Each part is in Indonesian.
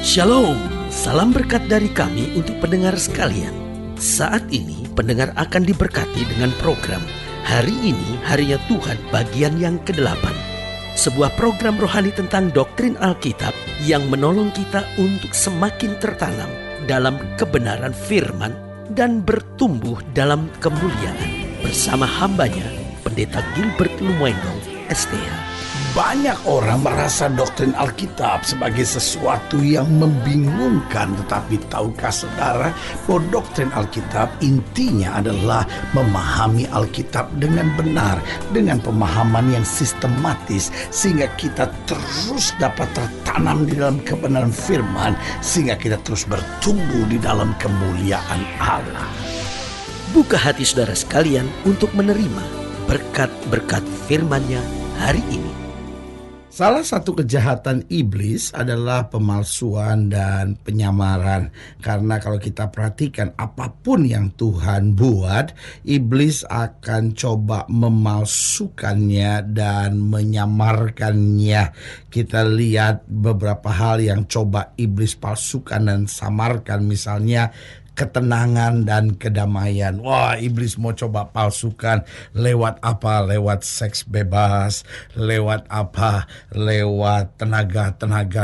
Shalom, salam berkat dari kami untuk pendengar sekalian. Saat ini pendengar akan diberkati dengan program Hari Ini Harinya Tuhan bagian yang ke-8. Sebuah program rohani tentang doktrin Alkitab yang menolong kita untuk semakin tertanam dalam kebenaran firman dan bertumbuh dalam kemuliaan. Bersama hambanya, Pendeta Gilbert Lumendo, STH. Banyak orang merasa doktrin Alkitab sebagai sesuatu yang membingungkan. Tetapi tahukah saudara bahwa doktrin Alkitab intinya adalah memahami Alkitab dengan benar, dengan pemahaman yang sistematis, sehingga kita terus dapat tertanam di dalam kebenaran firman, sehingga kita terus bertumbuh di dalam kemuliaan Allah. Buka hati saudara sekalian untuk menerima berkat-berkat firman-Nya hari ini. Salah satu kejahatan iblis adalah pemalsuan dan penyamaran. Karena kalau kita perhatikan apapun yang Tuhan buat, iblis akan coba memalsukannya dan menyamarkannya. Kita lihat beberapa hal yang coba iblis palsukan dan samarkan, misalnya ketenangan dan kedamaian. Wah, iblis mau coba palsukan lewat apa? Lewat seks bebas, lewat apa? Lewat tenaga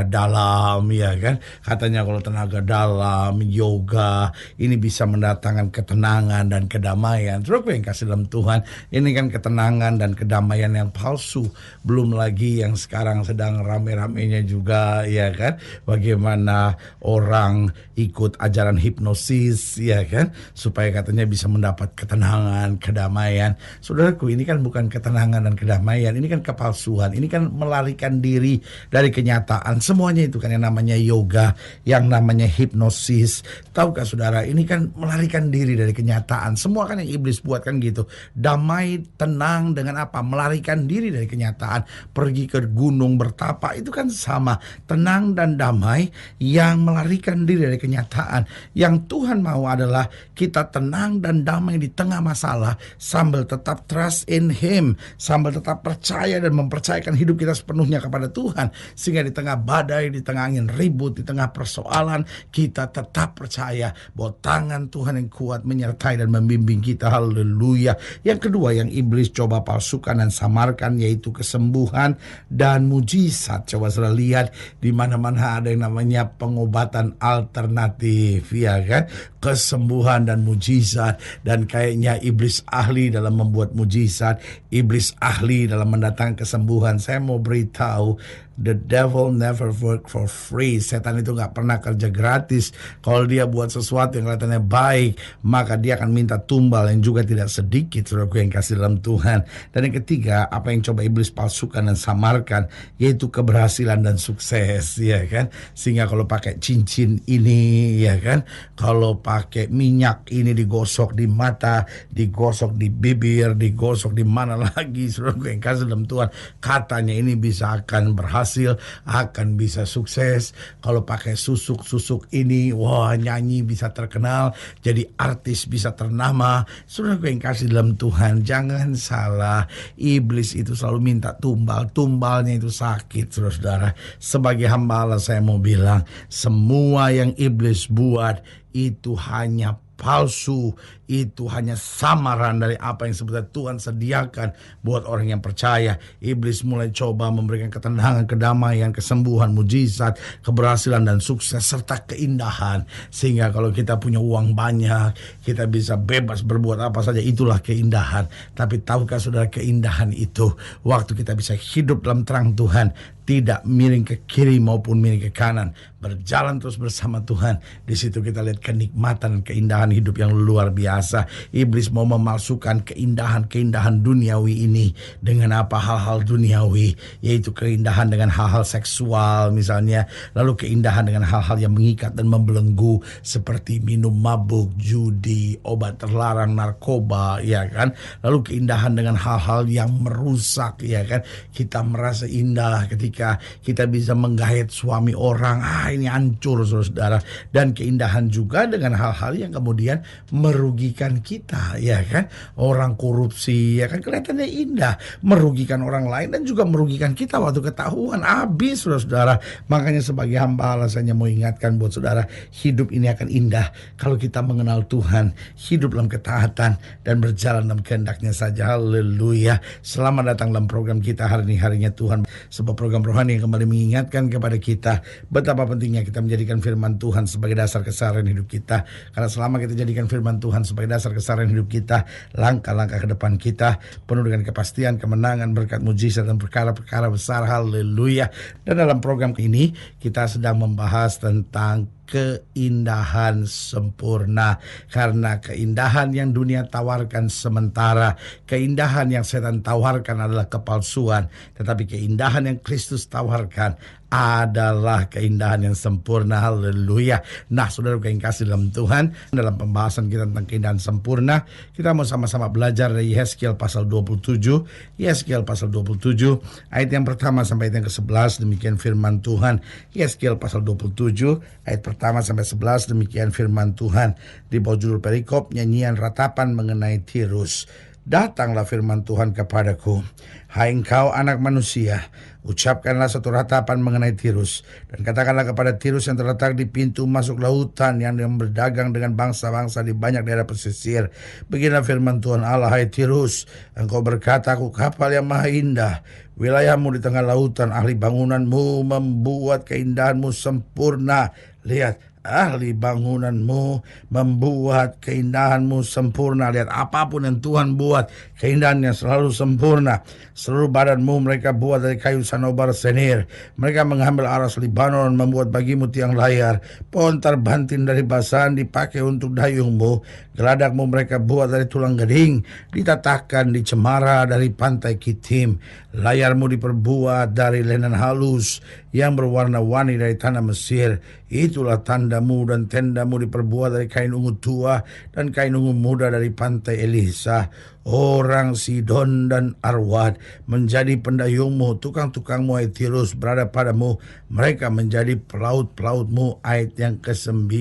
dalam, ya kan? Katanya kalau tenaga dalam, yoga, ini bisa mendatangkan ketenangan dan kedamaian. Terus yang kasih dalam Tuhan, ini kan ketenangan dan kedamaian yang palsu. Belum lagi yang sekarang sedang rame-ramenya juga, ya kan? Bagaimana orang ikut ajaran hipnosis, ya kan, supaya katanya bisa mendapat ketenangan, kedamaian. Saudaraku, ini kan bukan ketenangan dan kedamaian, ini kan kepalsuan, ini kan melarikan diri dari kenyataan. Semuanya itu kan yang namanya yoga, yang namanya hipnosis. Tahukah saudara, ini kan melarikan diri dari kenyataan. Semua kan yang iblis buat kan gitu. Damai, tenang dengan apa? Melarikan diri dari kenyataan. Pergi ke gunung bertapa, itu kan sama. Tenang dan damai yang melarikan diri dari kenyataan. Yang Tuhan mau adalah kita tenang dan damai di tengah masalah, sambil tetap trust in Him, sambil tetap percaya dan mempercayakan hidup kita sepenuhnya kepada Tuhan, sehingga di tengah badai, di tengah angin ribut, di tengah persoalan, kita tetap percaya bahwa tangan Tuhan yang kuat menyertai dan membimbing kita. Haleluya. Yang kedua yang iblis coba palsukan dan samarkan, yaitu kesembuhan dan mujizat. Coba saudara lihat, di mana-mana ada yang namanya pengobatan alternatif, ya kan? Kesembuhan dan mujizat. Dan kayaknya iblis ahli dalam membuat mujizat, iblis ahli dalam mendatangkan kesembuhan. Saya mau beritahu, the devil never work for free. Setan itu gak pernah kerja gratis. Kalau dia buat sesuatu yang kelihatannya baik, maka dia akan minta tumbal yang juga tidak sedikit, saudaraku yang kasih dalam Tuhan. Dan yang ketiga, apa yang coba iblis palsukan dan samarkan, yaitu keberhasilan dan sukses, ya kan? Sehingga kalau pakai cincin ini, ya kan, kalau pakai minyak ini digosok di mata, digosok di bibir, digosok di mana lagi, saudaraku yang kasih dalam Tuhan, katanya ini bisa akan berhasil, akan bisa sukses. Kalau pakai susuk ini, wah, nyanyi bisa terkenal, jadi artis bisa ternama. Saudaraku yang kasih dalam Tuhan, jangan salah, iblis itu selalu minta tumbal, tumbalnya itu sakit, saudara. Sebagai hamba Allah saya mau bilang, semua yang iblis buat itu hanya palsu, itu hanya samaran dari apa yang sebetulnya Tuhan sediakan buat orang yang percaya. Iblis mulai coba memberikan ketenangan, kedamaian, kesembuhan, mujizat, keberhasilan dan sukses serta keindahan. Sehingga kalau kita punya uang banyak, kita bisa bebas berbuat apa saja, itulah keindahan. Tapi tahukah saudara, keindahan itu waktu kita bisa hidup dalam terang Tuhan, tidak miring ke kiri maupun miring ke kanan, berjalan terus bersama Tuhan. Di situ kita lihat kenikmatan dan keindahan hidup yang luar biasa. Iblis mau memalsukan keindahan duniawi ini dengan apa? Hal-hal duniawi, yaitu keindahan dengan hal-hal seksual misalnya, lalu keindahan dengan hal-hal yang mengikat dan membelenggu seperti minum mabuk, judi, obat terlarang, narkoba, ya kan? Lalu keindahan dengan hal-hal yang merusak, ya kan? Kita merasa indah ketika ketika kita bisa menggait suami orang, ini hancur saudara. Dan keindahan juga dengan hal-hal yang kemudian merugikan kita, ya kan? Orang korupsi, ya kan, kelihatannya indah, merugikan orang lain dan juga merugikan kita waktu ketahuan, habis saudara. Makanya sebagai hamba Allah saya mau ingatkan buat saudara, hidup ini akan indah kalau kita mengenal Tuhan, hidup dalam ketaatan dan berjalan dalam kehendaknya saja. Haleluya. Selamat datang dalam program kita hari ini, harinya Tuhan, sebuah program rohani yang kembali mengingatkan kepada kita betapa pentingnya kita menjadikan firman Tuhan sebagai dasar keseharian hidup kita. Karena selama kita jadikan firman Tuhan sebagai dasar keseharian hidup kita, langkah-langkah ke depan kita penuh dengan kepastian, kemenangan, berkat, mujizat dan perkara-perkara besar. Haleluya. Dan dalam program ini kita sedang membahas tentang keindahan sempurna. Karena keindahan yang dunia tawarkan sementara, keindahan yang setan tawarkan adalah kepalsuan, tetapi keindahan yang Kristus tawarkan adalah keindahan yang sempurna. Haleluya. Nah, saudara yang kasih dalam Tuhan, dalam pembahasan kita tentang keindahan sempurna, kita mau sama-sama belajar dari Yesaya pasal 27. Yesaya pasal 27 ayat yang pertama sampai ayat yang ke-11. Demikian firman Tuhan. Yesaya pasal 27 ayat pertama sampai 11. Demikian firman Tuhan. Di bawah judul perikop, nyanyian ratapan mengenai Tirus. Datanglah firman Tuhan kepadaku, hai engkau anak manusia, ucapkanlah satu ratapan mengenai Tirus, dan katakanlah kepada Tirus yang terletak di pintu masuk lautan, yang berdagang dengan bangsa-bangsa di banyak daerah pesisir. Beginilah firman Tuhan Allah, hai Tirus, engkau berkata, aku kapal yang maha indah, wilayahmu di tengah lautan, ahli bangunanmu membuat keindahanmu sempurna. Lihat, ahli bangunanmu membuat keindahanmu sempurna. Lihat, apapun yang Tuhan buat, keindahannya selalu sempurna. Seluruh badanmu mereka buat dari kayu sanobar senir. Mereka mengambil aras Libanon, membuat bagimu tiang layar. Pohon terbantin dari Basan dipakai untuk dayungmu. Geladakmu mereka buat dari tulang gading, ditatahkan di cemara dari pantai Kitim. Layarmu diperbuat dari linen halus yang berwarna-warni dari tanah Mesir. Itulah tandamu, dan tendamu diperbuat dari kain ungu tua dan kain ungu muda dari pantai Elisa. Orang Sidon dan Arwad menjadi pendayungmu, tukang-tukangmu hai Tirus berada padamu, mereka menjadi pelaut-pelautmu. Ayat yang ke-9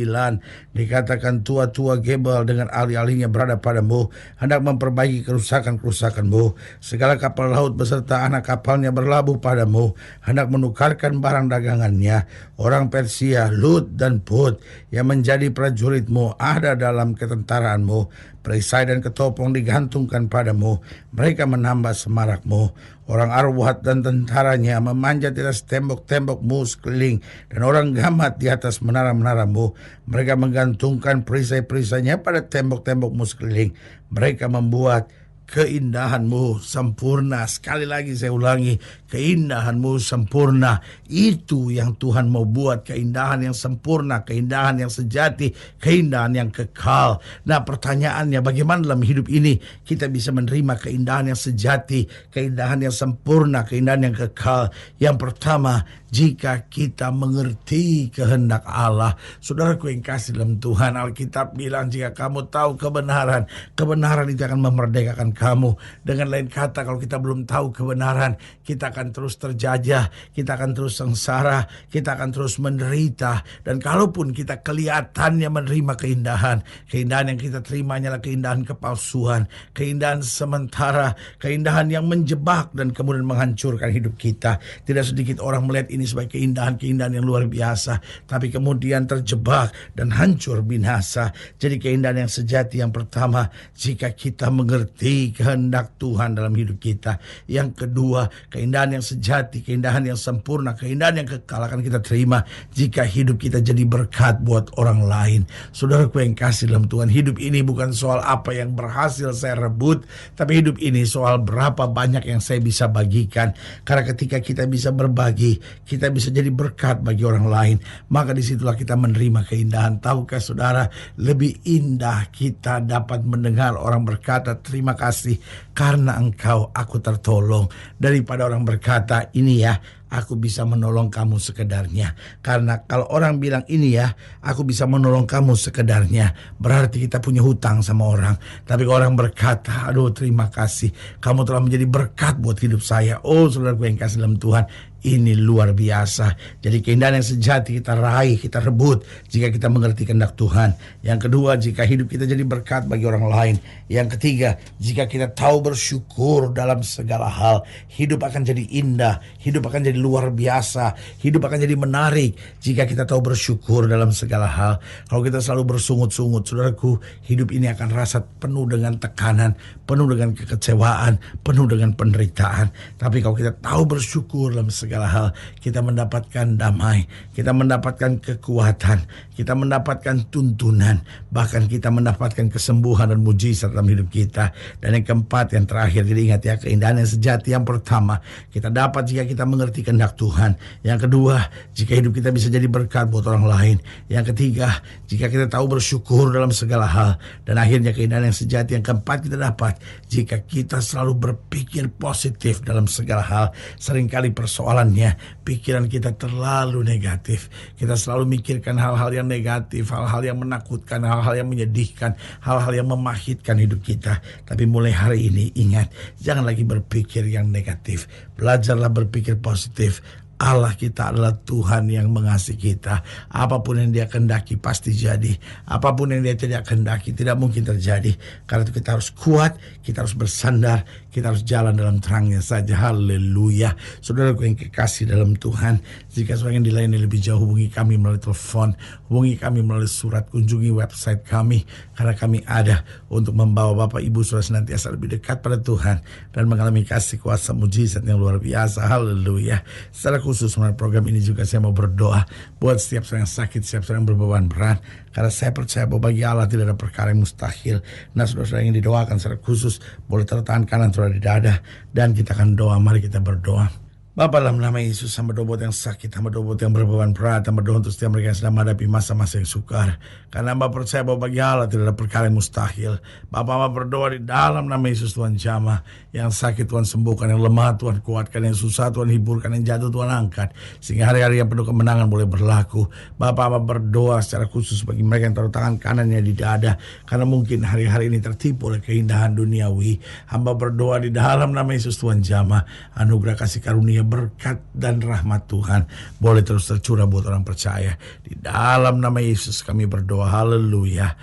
dikatakan, tua-tua Gebel dengan ahli-ahlinya berada padamu, hendak memperbaiki kerusakan-kerusakanmu. Segala kapal laut beserta anak kapalnya berlabuh padamu, hendak menukarkan barang dagangannya. Orang Persia, Lut dan Put yang menjadi prajuritmu ada dalam ketentaraanmu. Perisai dan ketopong digantungkan padamu, mereka menambah semarakmu. Orang Arwad dan tentaranya memanjat di atas tembok-tembokmu sekeliling, dan orang Gamat di atas menara-menaramu. Mereka menggantungkan perisai-perisainya pada tembok-tembokmu sekeliling. Mereka membuat keindahanmu sempurna. Sekali lagi saya ulangi, keindahanmu sempurna. Itu yang Tuhan mau buat, keindahan yang sempurna, keindahan yang sejati, keindahan yang kekal. Nah, pertanyaannya, bagaimana dalam hidup ini kita bisa menerima keindahan yang sejati, keindahan yang sempurna, keindahan yang kekal? Yang pertama, jika kita mengerti kehendak Allah. Saudaraku yang kasih dalam Tuhan, Alkitab bilang, jika kamu tahu kebenaran, kebenaran itu akan memerdekakan kamu. Dengan lain kata, kalau kita belum tahu kebenaran, kita akan terus terjajah, kita akan terus sengsara, kita akan terus menderita. Dan kalaupun kita kelihatannya menerima keindahan, keindahan yang kita terima hanyalah keindahan kepalsuan, keindahan sementara, keindahan yang menjebak dan kemudian menghancurkan hidup kita. Tidak sedikit orang melihat ini sebagai keindahan-keindahan yang luar biasa, tapi kemudian terjebak dan hancur binasa. Jadi keindahan yang sejati yang pertama, jika kita mengerti kehendak Tuhan dalam hidup kita. Yang kedua, keindahan yang sejati, keindahan yang sempurna, keindahan yang kekal akan kita terima jika hidup kita jadi berkat buat orang lain. Saudaraku yang kasih dalam Tuhan, hidup ini bukan soal apa yang berhasil saya rebut, tapi hidup ini soal berapa banyak yang saya bisa bagikan. Karena ketika kita bisa berbagi, kita bisa jadi berkat bagi orang lain, maka disitulah kita menerima keindahan. Tahukah saudara, lebih indah kita dapat mendengar orang berkata, terima kasih karena engkau aku tertolong, daripada orang berkata, ini ya, aku bisa menolong kamu sekedarnya. Karena kalau orang bilang ini ya, aku bisa menolong kamu sekedarnya, berarti kita punya hutang sama orang. Tapi kalau orang berkata, aduh terima kasih, kamu telah menjadi berkat buat hidup saya. Oh saudaraku yang kasih dalam Tuhan, ini luar biasa. Jadi keindahan yang sejati kita raih, kita rebut jika kita mengerti kehendak Tuhan. Yang kedua, jika hidup kita jadi berkat bagi orang lain. Yang ketiga, jika kita tahu bersyukur dalam segala hal, hidup akan jadi indah, hidup akan jadi luar biasa, hidup akan jadi menarik jika kita tahu bersyukur dalam segala hal. Kalau kita selalu bersungut-sungut, saudaraku, hidup ini akan rasa penuh dengan tekanan, penuh dengan kekecewaan, penuh dengan penderitaan. Tapi kalau kita tahu bersyukur dalam segala hal, kita mendapatkan damai, kita mendapatkan kekuatan, kita mendapatkan tuntunan, bahkan kita mendapatkan kesembuhan dan mujizat dalam hidup kita. Dan yang keempat, yang terakhir, jadi ingat ya, keindahan yang sejati yang pertama kita dapat jika kita mengerti kehendak Tuhan. Yang kedua, jika hidup kita bisa jadi berkat buat orang lain. Yang ketiga, jika kita tahu bersyukur dalam segala hal. Dan akhirnya keindahan yang sejati yang keempat kita dapat jika kita selalu berpikir positif dalam segala hal. Seringkali persoalannya, pikiran kita terlalu negatif. Kita selalu mikirkan hal-hal yang negatif, hal-hal yang menakutkan, hal-hal yang menyedihkan, hal-hal yang memahitkan hidup kita. Tapi mulai hari ini ingat, jangan lagi berpikir yang negatif. Belajarlah berpikir positif. Allah kita adalah Tuhan yang mengasihi kita. Apapun yang Dia kehendaki pasti jadi. Apapun yang Dia tidak kehendaki tidak mungkin terjadi. Karena itu kita harus kuat, kita harus bersandar, kita harus jalan dalam terangnya saja. Haleluya. Saudaraku yang kekasih dalam Tuhan, jika saudara yang dilayani lebih jauh, hubungi kami melalui telepon, hubungi kami melalui surat, kunjungi website kami. Karena kami ada untuk membawa Bapak Ibu saudara senantiasa lebih dekat pada Tuhan dan mengalami kasih kuasa mujizat yang luar biasa. Haleluya. Secara khusus melalui program ini juga saya mau berdoa buat setiap orang yang sakit, setiap orang yang berbeban berat. Karena saya percaya bahwa bagi Allah tidak ada perkara yang mustahil. Nah saudara-saudara yang didoakan secara khusus boleh taruh tangan kanan saudara di dada dan kita akan doa. Mari kita berdoa. Bapa, dalam nama Yesus, hamba doa buat yang sakit, hamba doa buat yang berbeban berat, hamba doa untuk setiap mereka yang sedang menghadapi masa-masa yang sukar. Karena hamba percaya bahwa bagi Allah tidak ada perkara yang mustahil. Bapa, hamba berdoa di dalam nama Yesus, Tuhan jamah. Yang sakit Tuhan sembuhkan, yang lemah Tuhan kuatkan, yang susah Tuhan hiburkan, yang jatuh Tuhan angkat. Sehingga hari-hari yang penuh kemenangan boleh berlaku. Bapa, hamba berdoa secara khusus bagi mereka yang taruh tangan kanannya di dada. Karena mungkin hari-hari ini tertipu oleh keindahan duniawi. Hamba berdoa di dalam nama Yesus, Tuhan jamah. Anugerah kasih karunia, berkat dan rahmat Tuhan boleh terus tercurah buat orang percaya. Di dalam nama Yesus kami berdoa. Haleluya.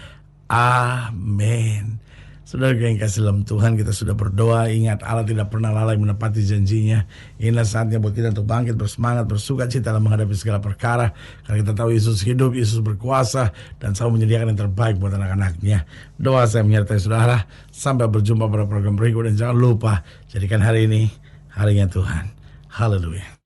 Amin. Saudara yang kasih dalam Tuhan, kita sudah berdoa. Ingat, Allah tidak pernah lalai menepati janjinya. Inilah saatnya buat kita untuk bangkit, bersemangat, bersuka cita dalam menghadapi segala perkara. Karena kita tahu Yesus hidup, Yesus berkuasa, dan selalu menyediakan yang terbaik buat anak-anaknya. Doa saya menyertai saudara. Sampai berjumpa pada program berikut. Dan jangan lupa, jadikan hari ini harinya Tuhan. Haleluya.